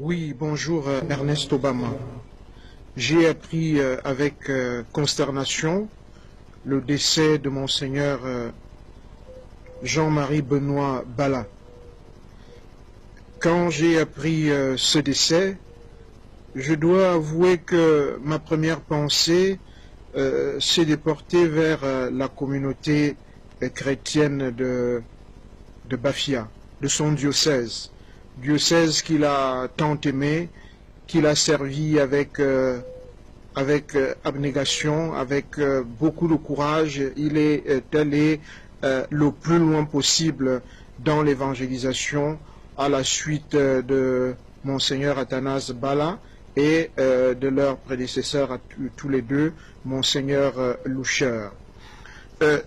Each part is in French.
Oui, bonjour Ernest Obama. J'ai appris avec consternation le décès de Monseigneur Jean-Marie Benoît Bala. Quand j'ai appris ce décès, je dois avouer que ma première pensée s'est déportée vers la communauté chrétienne de Bafia, de son diocèse qu'il a tant aimé, qu'il a servi avec abnégation, avec beaucoup de courage. Il est allé le plus loin possible dans l'évangélisation à la suite de Monseigneur Athanase Bala et de leur prédécesseur à tous les deux, Monseigneur Loucher.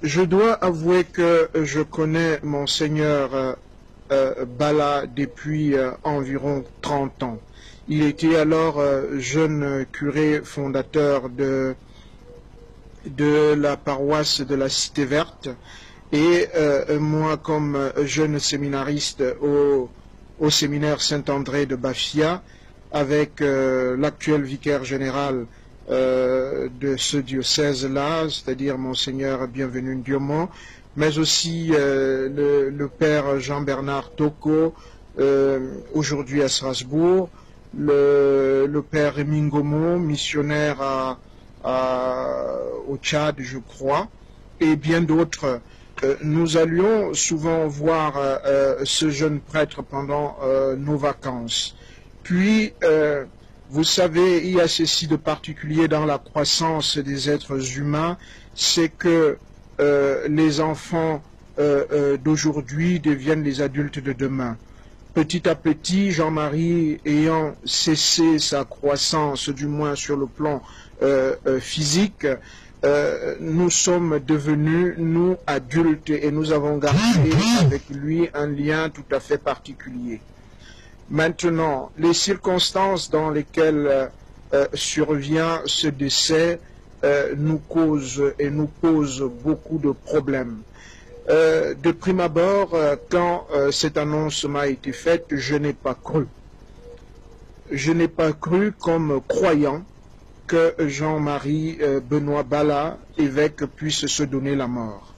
Je dois avouer que je connais Monseigneur Bala depuis environ 30 ans. Il était alors jeune curé fondateur de la paroisse de la Cité Verte et moi comme jeune séminariste au séminaire Saint-André de Bafia avec l'actuel vicaire général de ce diocèse-là, c'est-à-dire Monseigneur Bienvenu Ndiomon, mais aussi le père Jean-Bernard Toko, aujourd'hui à Strasbourg, le père Mingomo, missionnaire au Tchad, je crois, et bien d'autres. Nous allions souvent voir ce jeune prêtre pendant nos vacances. Puis, vous savez, il y a ceci de particulier dans la croissance des êtres humains, c'est que les enfants d'aujourd'hui deviennent les adultes de demain. Petit à petit, Jean-Marie ayant cessé sa croissance, du moins sur le plan physique, nous sommes devenus, nous, adultes, et nous avons gardé avec lui un lien tout à fait particulier. Maintenant, les circonstances dans lesquelles survient ce décès nous causent et nous posent beaucoup de problèmes. De prime abord, quand cette annonce m'a été faite, je n'ai pas cru. Je n'ai pas cru comme croyant que Jean-Marie Benoît Bala, évêque, puisse se donner la mort.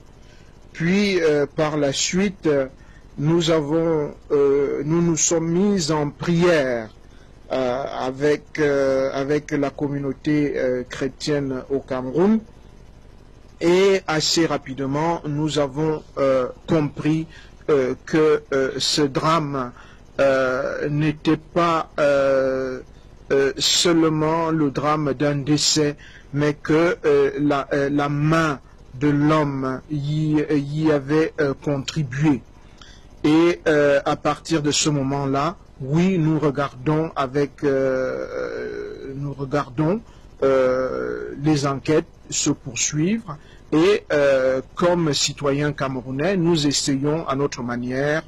Puis, par la suite, nous nous sommes mis en prière avec la communauté chrétienne au Cameroun et assez rapidement nous avons compris que ce drame n'était pas seulement le drame d'un décès, mais que la main de l'homme y avait contribué. Et à partir de ce moment-là, oui, nous regardons les enquêtes se poursuivre et comme citoyens camerounais, nous essayons à notre manière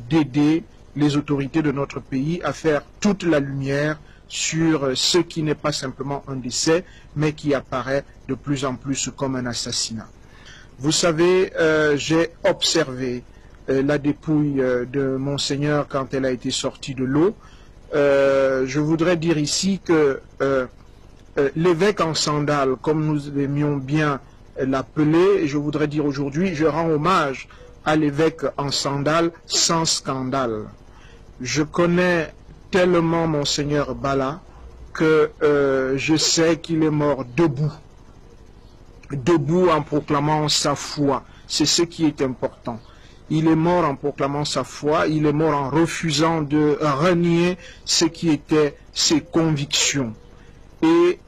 d'aider les autorités de notre pays à faire toute la lumière sur ce qui n'est pas simplement un décès, mais qui apparaît de plus en plus comme un assassinat. Vous savez, j'ai observé la dépouille de Monseigneur quand elle a été sortie de l'eau. Je voudrais dire ici que l'évêque en sandales, comme nous aimions bien l'appeler, et je voudrais dire aujourd'hui, je rends hommage à l'évêque en sandales sans scandale. Je connais tellement Monseigneur Bala que je sais qu'il est mort debout en proclamant sa foi. C'est ce qui est important. Il est mort en proclamant sa foi, il est mort en refusant de renier ce qui était ses convictions. Et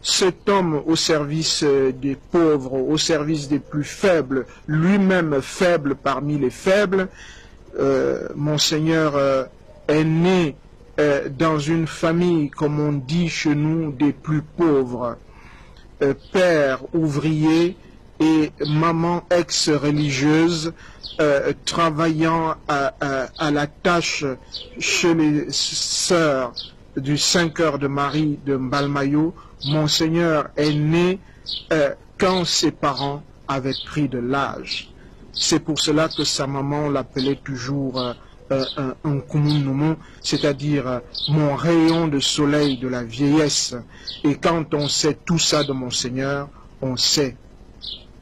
cet homme au service des pauvres, au service des plus faibles, lui-même faible parmi les faibles, Monseigneur est né dans une famille, comme on dit chez nous, des plus pauvres, père ouvrier et maman ex-religieuse, travaillant à la tâche chez les sœurs du 5 heures de Marie de Mbalmayo. Monseigneur est né quand ses parents avaient pris de l'âge. C'est pour cela que sa maman l'appelait toujours un Koumoun, c'est-à-dire mon rayon de soleil de la vieillesse. Et quand on sait tout ça de Monseigneur, on sait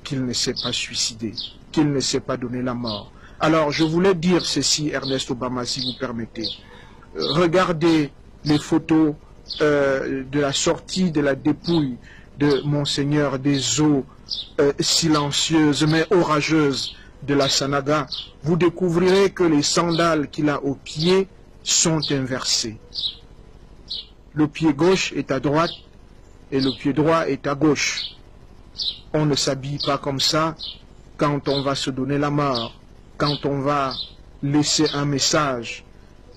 qu'il ne s'est pas suicidé, qu'il ne s'est pas donné la mort. Alors je voulais dire ceci, Ernest Obama, si vous permettez. Regardez les photos de la sortie de la dépouille de Monseigneur des eaux silencieuses mais orageuses de la Sanaga. Vous découvrirez que les sandales qu'il a aux pieds sont inversées. Le pied gauche est à droite et le pied droit est à gauche. On ne s'habille pas comme ça quand on va se donner la mort, quand on va laisser un message,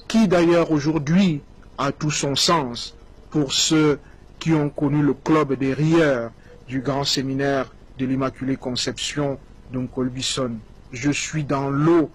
qui d'ailleurs aujourd'hui a tout son sens pour ceux qui ont connu le club des rieurs du grand séminaire de l'Immaculée Conception d'Onkolbison. Je suis dans l'eau,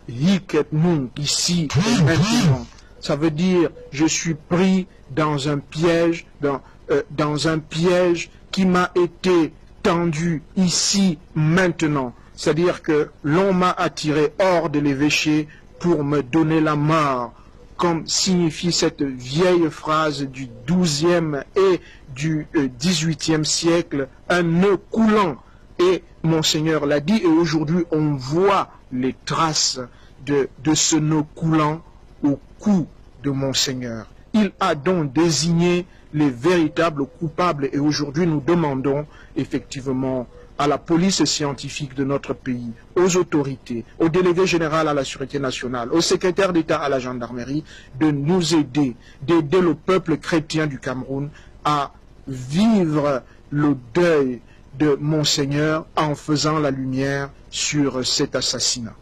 hiket nung, ici et maintenant. Ça veut dire je suis pris dans un piège, dans un piège qui m'a été tendu ici maintenant. C'est-à-dire que l'on m'a attiré hors de l'évêché pour me donner la mort, comme signifie cette vieille phrase du XIIe et du XVIIIe siècle, un nœud coulant. Et Monseigneur l'a dit, et aujourd'hui on voit les traces de ce nœud coulant au cou de Monseigneur. Il a donc désigné les véritables coupables, et aujourd'hui nous demandons effectivement à la police scientifique de notre pays, aux autorités, au délégué général à la Sûreté nationale, au secrétaire d'État à la gendarmerie, de nous aider, d'aider le peuple chrétien du Cameroun à vivre le deuil de Monseigneur en faisant la lumière sur cet assassinat.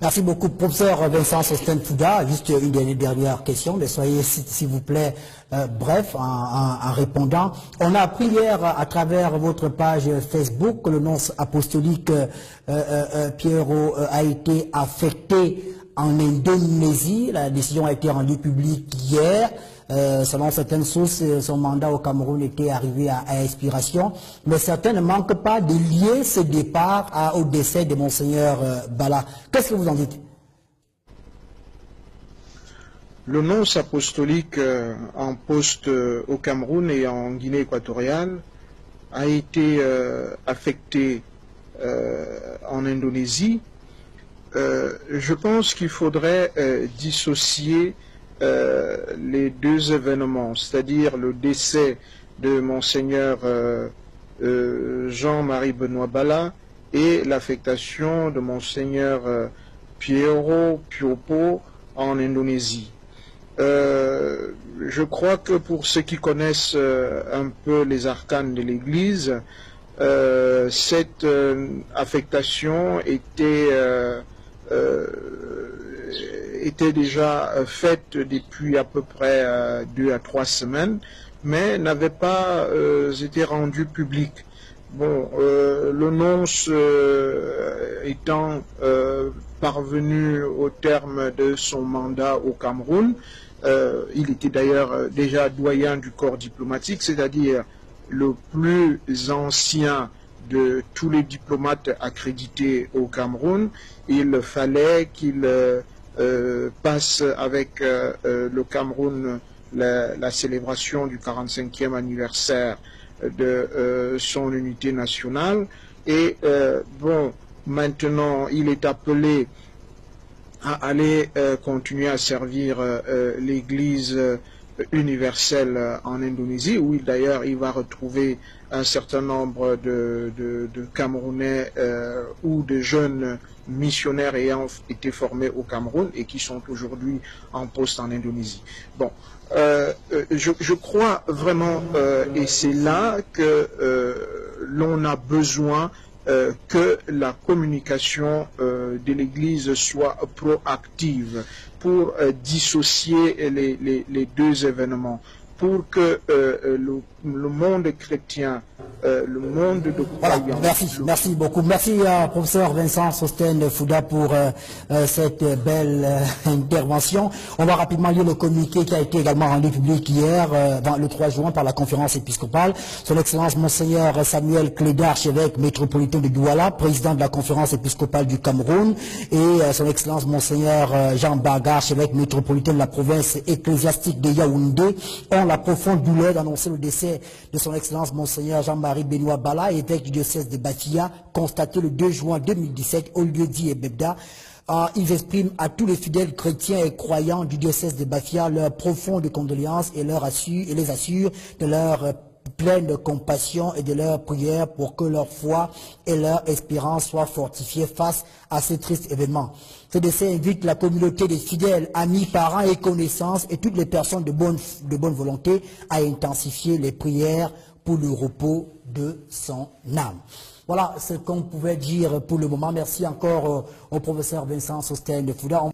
Merci beaucoup, professeur Vincent Sosthène Fouda. Juste une dernière question, mais soyez s'il vous plaît bref en répondant. On a appris hier à travers votre page Facebook que le nonce apostolique Pierrot a été affecté en Indonésie. La décision a été rendue publique hier. Selon certaines sources, son mandat au Cameroun était arrivé à expiration, mais certains ne manquent pas de lier ce départ au décès de Monseigneur Bala. Qu'est-ce que vous en dites? Le nonce apostolique en poste au Cameroun et en Guinée équatoriale a été affecté en Indonésie. Je pense qu'il faudrait dissocier les deux événements, c'est-à-dire le décès de Monseigneur Jean-Marie Benoît Bala et l'affectation de Monseigneur Piero Piopo en Indonésie. Je crois que pour ceux qui connaissent un peu les arcanes de l'Église, cette affectation était déjà faite depuis à peu près 2 à 3 semaines, mais n'avait pas été rendue publique. Bon, le nonce étant parvenu au terme de son mandat au Cameroun, il était d'ailleurs déjà doyen du corps diplomatique, c'est-à-dire le plus ancien de tous les diplomates accrédités au Cameroun. Il fallait qu'il passe avec le Cameroun la célébration du 45e anniversaire de son unité nationale. Et bon, maintenant il est appelé à aller continuer à servir l'Église universelle en Indonésie, où d'ailleurs il va retrouver un certain nombre de Camerounais ou de jeunes missionnaires ayant été formés au Cameroun et qui sont aujourd'hui en poste en Indonésie. Bon, je crois vraiment, et c'est là que l'on a besoin que la communication de l'Église soit proactive pour dissocier les deux événements. pour que le monde chrétien, le monde de voilà, croyants... merci beaucoup. Merci professeur Vincent Sostène Fouda pour cette belle intervention. On va rapidement lire le communiqué qui a été également rendu public hier, le 3 juin, par la conférence épiscopale. Son Excellence Monseigneur Samuel Cléda, archevêque métropolitain de Douala, président de la conférence épiscopale du Cameroun, et son Excellence Monseigneur Jean Baga, archevêque métropolitain de la province ecclésiastique de Yaoundé, ont la profonde douleur d'annoncer le décès de son Excellence Monseigneur Jean-Marie Benoît Bala, évêque du diocèse de Bafia, constaté le 2 juin 2017 au lieu dit Ebebda. Ils expriment à tous les fidèles chrétiens et croyants du diocèse de Bafia leur profonde condoléance et les assurent de leur pleine compassion et de leur prière pour que leur foi et leur espérance soient fortifiées face à ce triste événement. Ce décès invite la communauté des fidèles, amis, parents et connaissances et toutes les personnes de bonne volonté à intensifier les prières pour le repos de son âme. Voilà ce qu'on pouvait dire pour le moment. Merci encore au professeur Vincent Sostène Fouda.